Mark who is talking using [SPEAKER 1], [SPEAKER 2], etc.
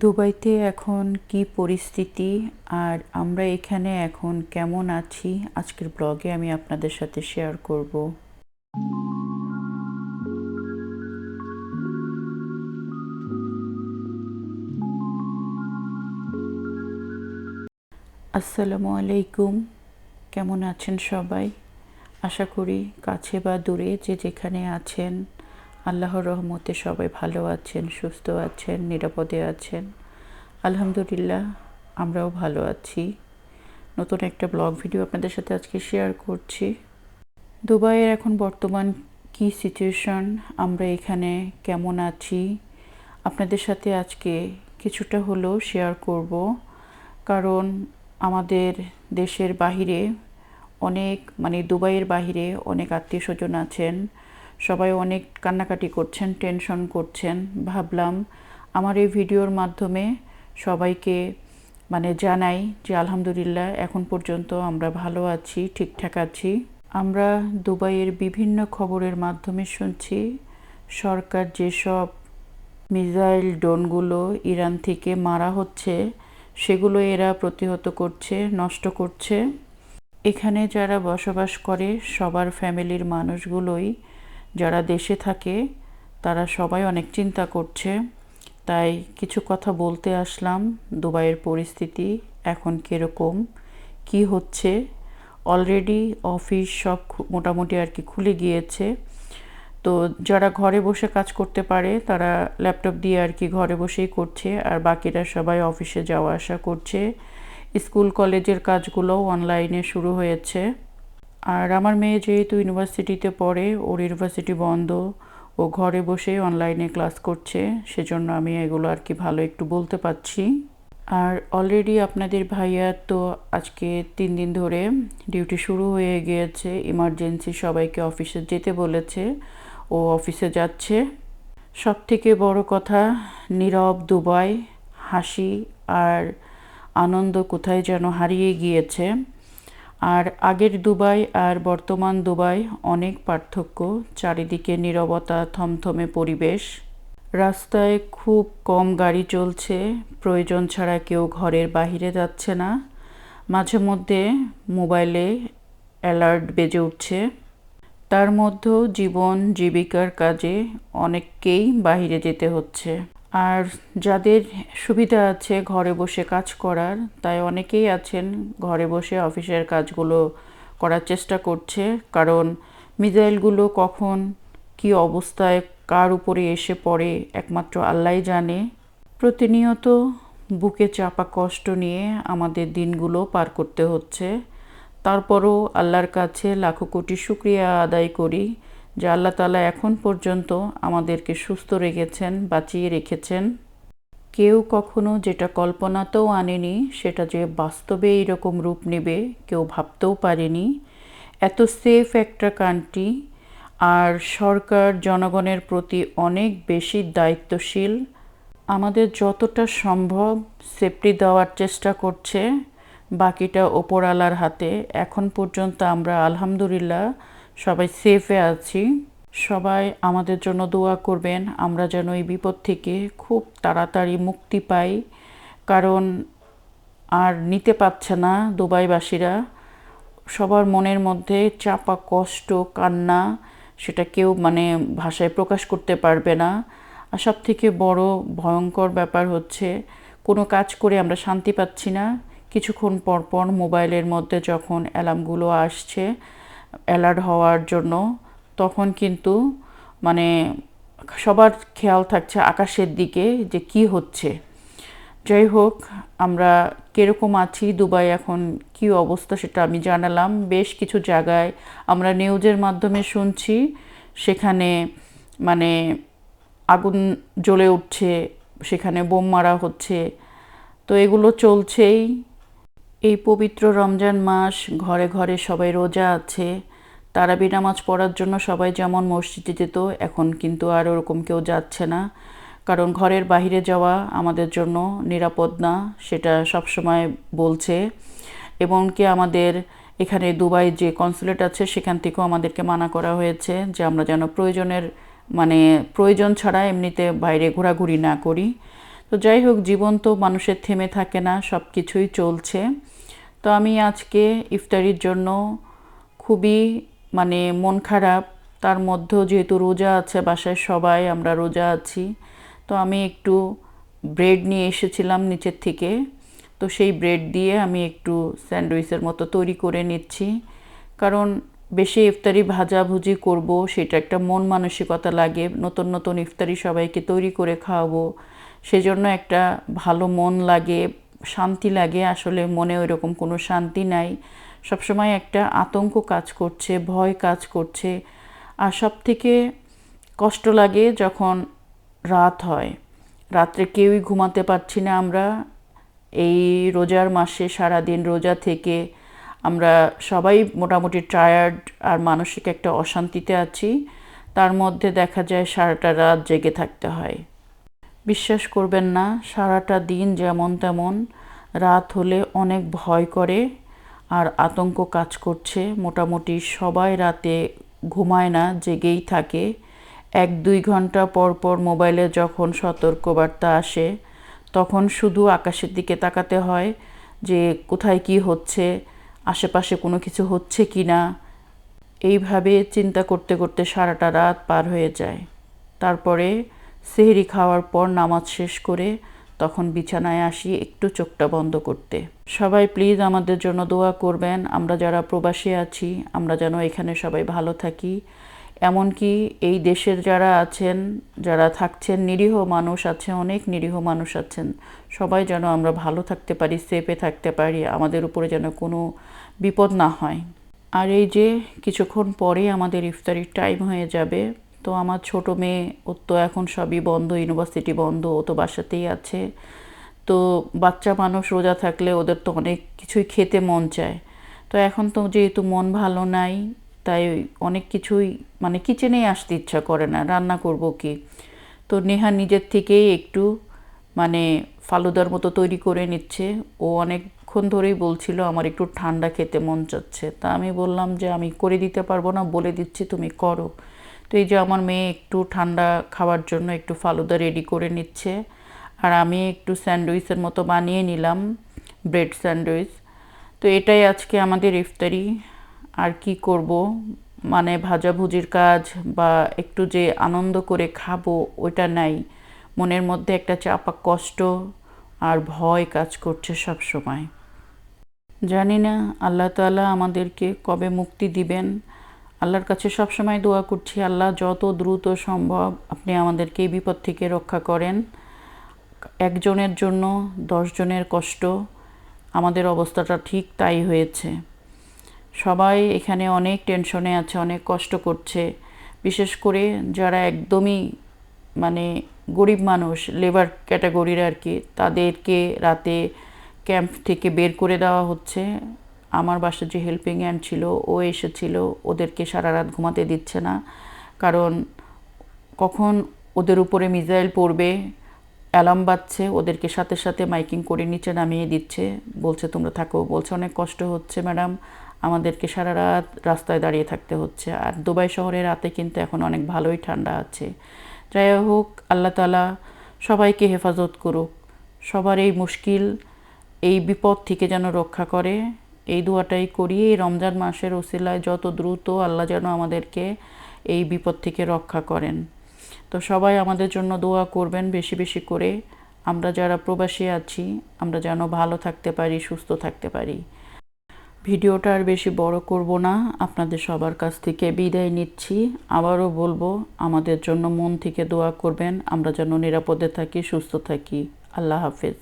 [SPEAKER 1] দুবাইতে এখন কি পরিস্থিতি আর আমরা এখানে এখন কেমন আছি আজকের ব্লগে আমি আপনাদের সাথে শেয়ার করব। আসসালামু আলাইকুম, কেমন আছেন সবাই? আশা করি কাছে বা দূরে যে যেখানে আছেন আল্লাহর রহমতে সবাই ভালো আছেন, সুস্থ আছেন, নিরাপদে আছেন। আলহামদুলিল্লাহ, আমরাও ভালো আছি। নতুন একটা ব্লগ ভিডিও আপনাদের সাথে আজকে শেয়ার করছি। দুবাইয়ের এখন বর্তমান কি সিচুয়েশন, আমরা এখানে কেমন আছি আপনাদের সাথে আজকে কিছুটা হলেও শেয়ার করব। কারণ আমাদের দেশের বাহিরে অনেক দুবাইয়ের বাহিরে অনেক আত্মীয় স্বজন আছেন, সবাই অনেক কান্নাকাটি করছেন, টেনশন করছেন। ভাবলাম আমার এই ভিডিওর মাধ্যমে সবাইকে জানাই যে আলহামদুলিল্লাহ এখন পর্যন্ত আমরা ভালো আছি, ঠিকঠাক আছি। আমরা দুবাইয়ের বিভিন্ন খবরের মাধ্যমে শুনছি সরকার যেসব মিসাইল ড্রোনগুলো ইরান থেকে মারা হচ্ছে সেগুলো এরা প্রতিহত করছে, নষ্ট করছে। এখানে যারা বসবাস করে সবার ফ্যামিলির মানুষগুলোই যারা দেশে থাকে তারা সবাই অনেক চিন্তা করছে। তাই কিছু কথা বলতে আসলাম। দুবাইয়ের পরিস্থিতি এখন কীরকম, কি হচ্ছে। অলরেডি অফিস সব মোটামুটি আর কি খুলে গিয়েছে। তো যারা ঘরে বসে কাজ করতে পারে তারা ল্যাপটপ দিয়ে আর কি ঘরে বসেই করছে, আর বাকিরা সবাই অফিসে যাওয়া আসা করছে। স্কুল কলেজের কাজগুলোও অনলাইনে শুরু হয়েছে। আর আমার মেয়ে যেহেতু ইউনিভার্সিটিতে পড়ে, ওর ইউনিভার্সিটি বন্ধ, ও ঘরে বসেই অনলাইনে ক্লাস করছে, সেজন্য আমি এগুলো আর কি ভালো একটু বলতে পারছি। আর অলরেডি আপনাদের ভাইয়া তো আজকে 3 দিন ধরে ডিউটি শুরু হয়ে গিয়েছে। ইমার্জেন্সি সবাইকে অফিসে যেতে বলেছে, ও অফিসে যাচ্ছে। সব থেকে বড় কথা, নীরব দুবাই, হাসি আর আনন্দ কোথায় যেন হারিয়ে গিয়েছে। আর আগের দুবাই আর বর্তমান দুবাই অনেক পার্থক্য। চারিদিকে নীরবতা, থমথমে পরিবেশ। রাস্তায় খুব কম গাড়ি চলছে, প্রয়োজন ছাড়া কেউ ঘরের বাইরে যাচ্ছে না। মাঝে মধ্যে মোবাইলে অ্যালার্ট বেজে উঠছে। তার মধ্যেও জীবন জীবিকার কাজে অনেককেই বাইরে যেতে হচ্ছে। আর যাদের সুবিধা আছে ঘরে বসে কাজ করার, তাই অনেকেই আছেন ঘরে বসে অফিসের কাজগুলো করার চেষ্টা করছে। কারণ মিসাইলগুলো কখন কি অবস্থায় কার উপরে এসে পড়ে একমাত্র আল্লাহই জানে। প্রতিনিয়ত বুকে চাপা কষ্ট নিয়ে আমাদের দিনগুলো পার করতে হচ্ছে। তারপরও আল্লাহর কাছে লাখো কোটি শুকরিয়া আদায় করি যে আল্লাহ তাআলা এখন পর্যন্ত আমাদেরকে সুস্থ রেখেছেন, বাঁচিয়ে রেখেছেন। কেউ কখনো যেটা কল্পনাতেও আনেনি সেটা যে বাস্তবে এইরকম রূপ নেবে কেউ ভাবতেও পারেনি। এত সেফ একটা কান্ট্রি, আর সরকার জনগণের প্রতি অনেক বেশি দায়িত্বশীল। আমাদের যতটা সম্ভব সেফটি দেওয়ার চেষ্টা করছে, বাকিটা ওপরওয়ালার হাতে। এখন পর্যন্ত আমরা আলহামদুলিল্লাহ সবাই সেফে আছি। সবাই আমাদের জন্য দোয়া করবেন, আমরা যেন এই বিপদ থেকে খুব তাড়াতাড়ি মুক্তি পাই। কারণ আর নিতে পারছে না দুবাইবাসীরা। সবার মনের মধ্যে চাপা কষ্ট, কান্না, সেটা কেউ ভাষায় প্রকাশ করতে পারবে না। আর সব থেকে বড় ভয়ঙ্কর ব্যাপার হচ্ছে কোনো কাজ করে আমরা শান্তি পাচ্ছি না। কিছুক্ষণ পর পর মোবাইলের মধ্যে যখন অ্যালার্মগুলো আসছে অ্যালার্ট হওয়ার জন্য, তখন কিন্তু সবার খেয়াল থাকছে আকাশের দিকে যে কি হচ্ছে। যাই হোক, আমরা কীরকম আছি, দুবাই এখন কি অবস্থা সেটা আমি জানালাম। বেশ কিছু জায়গায় আমরা নিউজের মাধ্যমে শুনছি সেখানে আগুন জ্বলে উঠছে, সেখানে বোম মারা হচ্ছে। তো এগুলো চলছেই। এই পবিত্র রমজান মাস, ঘরে ঘরে সবাই রোজা আছে। তারাবি নামাজ পড়ার জন্য সবাই যেমন মসজিদে যেত, এখন কিন্তু আর ওরকম কেউ যাচ্ছে না। কারণ ঘরের বাইরে যাওয়া আমাদের জন্য নিরাপদ না, সেটা সবসময় বলছে। এবং কি আমাদের এখানে দুবাই যে কনসুলেট আছে সেখান থেকেও আমাদেরকে মানা করা হয়েছে যে আমরা যেন প্রয়োজন ছাড়া এমনিতে বাইরে ঘোরাঘুরি না করি। তো যাই হোক, জীবন তো মানুষের থেমে থাকে না, সব কিছুই চলছে। তো আমি আজকে ইফতারির জন্য খুবই মন খারাপ। তার মধ্যেও যেহেতু রোজা আছে, বাসায় সবাই আমরা রোজা আছি, তো আমি একটু ব্রেড নিয়ে এসেছিলাম নিচের থেকে। তো সেই ব্রেড দিয়ে আমি একটু স্যান্ডউইচের মতো তৈরি করে নিচ্ছি। কারণ বেশি ইফতারি ভাজাভুজি করব, সেটা একটা মন মানসিকতা লাগে। নতুন নতুন ইফতারি সবাইকে তৈরি করে খাওয়াবো, সেজন্য একটা ভালো মন লাগে, শান্তি লাগে। আসলে মনে ওইরকম কোনো শান্তি নাই, সবসময় একটা আতঙ্ক কাজ করছে, ভয় কাজ করছে। আর সব থেকে কষ্ট লাগে যখন রাত হয়, রাত্রে কেউই ঘুমাতে পারছি না আমরা। এই রোজার মাসে সারাদিন রোজা থেকে আমরা সবাই মোটামুটি টায়ার্ড আর মানসিক একটা অশান্তিতে আছি। তার মধ্যে দেখা যায় সারাটা রাত জেগে থাকতে হয়। বিশ্বাস করবেন না, সারাটা দিন যেমন তেমন, রাত হলে অনেক ভয় করে আর আতঙ্ক কাজ করছে। মোটামুটি সবাই রাতে ঘুমায় না, জেগেই থাকে। 1-2 ঘন্টা পর পর মোবাইলে যখন সতর্কবার্তা আসে, তখন শুধু আকাশের দিকে তাকাতে হয় যে কোথায় কি হচ্ছে, আশেপাশে কোনো কিছু হচ্ছে কি না। এইভাবে চিন্তা করতে করতে সারাটা রাত পার হয়ে যায়। তারপরে সেহরি খাওয়ার পর নামাজ শেষ করে তখন বিছানায় আসি একটু চোখটা বন্ধ করতে। সবাই প্লিজ আমাদের জন্য দোয়া করবেন। আমরা যারা প্রবাসী আছি, আমরা যেন এখানে সবাই ভালো থাকি। এমনকি এই দেশের যারা আছেন, যারা থাকছেন, নিরীহ মানুষ আছে, অনেক নিরীহ মানুষ আছেন, সবাই যেন আমরা ভালো থাকতে পারি, সেফে থাকতে পারি, আমাদের উপরে যেন কোনো বিপদ না হয়। আর এই যে কিছুক্ষণ পরেই আমাদের ইফতারির টাইম হয়ে যাবে। তো আমার ছোট মেয়ে, ওর তো এখন সবই বন্ধ, ইউনিভার্সিটি বন্ধ, ও তো বাসাতেই আছে। তো বাচ্চা মানুষ রোজা থাকলে ওদের তো অনেক কিছুই খেতে মন চায়। তো এখন তো যেহেতু মন ভালো নাই, তাই অনেক কিছুই কিচেনেই আসতে ইচ্ছা করে না, রান্না করব কি। তো নেহা নিজের থেকেই একটু ফালুদার মতো তৈরি করে নিচ্ছে। ও অনেকক্ষণ ধরেই বলছিল আমার একটু ঠান্ডা খেতে মন চাচ্ছে। তা আমি বললাম যে আমি করে দিতে পারবো না, বলে দিচ্ছি তুমি করো। তো এই যে আমার মেয়ে একটু ঠান্ডা খাওয়ার জন্য একটু ফালুদা রেডি করে নিচ্ছে, আর আমি একটু স্যান্ডউইচের মতো বানিয়ে নিলাম, ব্রেড স্যান্ডউইচ। তো এটাই আজকে আমাদের ইফতারি। আর কি করব, ভাজাভুজির কাজ বা একটু যে আনন্দ করে খাবো ওইটা নাই। মনের মধ্যে একটা চাপা কষ্ট আর ভয় কাজ করছে সব সময়। জানি না আল্লাহ তাআলা আমাদেরকে কবে মুক্তি দিবেন। আল্লাহর কাছে সব সময় দোয়া করছি, আল্লাহ যত দ্রুত সম্ভব আপনি আমাদেরকে এই বিপদ থেকে রক্ষা করেন। একজনের জন্য 10 জনের কষ্ট, আমাদের অবস্থাটা ঠিক তাই হয়েছে। সবাই এখানে অনেক টেনশনে আছে, অনেক কষ্ট করছে। বিশেষ করে যারা একদমই গরিব মানুষ, লেবার ক্যাটাগরির আর কি, তাদেরকে রাতে ক্যাম্প থেকে বের করে দেওয়া হচ্ছে। আমার বাসায় যে হেল্পিং হ্যান্ড ছিল, ও এসেছিল, ওদেরকে সারা রাত ঘুমাতে দিচ্ছে না। কারণ কখন ওদের উপরে মিসাইল পড়বে অ্যালার্ম বাজছে, ওদেরকে সাথে সাথে মাইকিং করে নিচে নামিয়ে দিচ্ছে, বলছে তোমরা থাকো। বলছে অনেক কষ্ট হচ্ছে ম্যাডাম, আমাদেরকে সারা রাত রাস্তায় দাঁড়িয়ে থাকতে হচ্ছে। আর দুবাই শহরে রাতে কিন্তু এখন অনেক ভালোই ঠান্ডা আছে। যাই হোক, আল্লাহ তাআলা সবাইকে হেফাজত করুক, সবার এই মুশকিল, এই বিপদ থেকে যেন রক্ষা করে, এই দোয়াটাই করি। এই রমজান মাসের ওসিলায় যত দ্রুত আল্লাহ যেন আমাদেরকে এই বিপদ থেকে রক্ষা করেন। তো সবাই আমাদের জন্য দোয়া করবেন বেশি বেশি করে। আমরা যারা প্রবাসী আছি, আমরা যেন ভালো থাকতে পারি, সুস্থ থাকতে পারি। ভিডিওটা আর বেশি বড় করব না, আপনাদের সবার কাছ থেকে বিদায় নিচ্ছি। আবারও বলবো, আমাদের জন্য মন থেকে দোয়া করবেন, আমরা যেন নিরাপদে থাকি, সুস্থ থাকি। আল্লাহ হাফেজ।